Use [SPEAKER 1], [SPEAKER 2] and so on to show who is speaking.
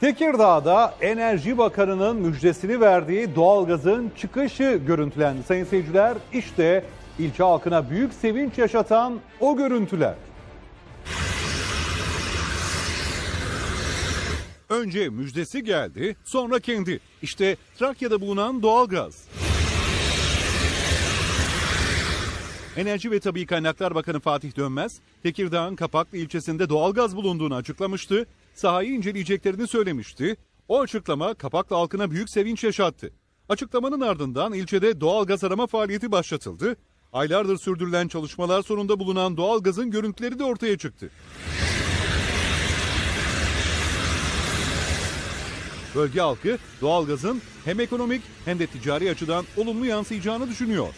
[SPEAKER 1] Tekirdağ'da Enerji Bakanı'nın müjdesini verdiği doğalgazın çıkışı görüntülendi. Sayın seyirciler, işte ilçe halkına büyük sevinç yaşatan o görüntüler. Önce müjdesi geldi, sonra kendi. İşte Trakya'da bulunan doğalgaz. Enerji ve Tabii Kaynaklar Bakanı Fatih Dönmez, Tekirdağ'ın Kapaklı ilçesinde doğalgaz bulunduğunu açıklamıştı. Sahayı inceleyeceklerini söylemişti. O açıklama Kapaklı halkına büyük sevinç yaşattı. Açıklamanın ardından ilçede doğalgaz arama faaliyeti başlatıldı. Aylardır sürdürülen çalışmalar sonunda bulunan doğalgazın görüntüleri de ortaya çıktı. Bölge halkı doğalgazın hem ekonomik hem de ticari açıdan olumlu yansıyacağını düşünüyor.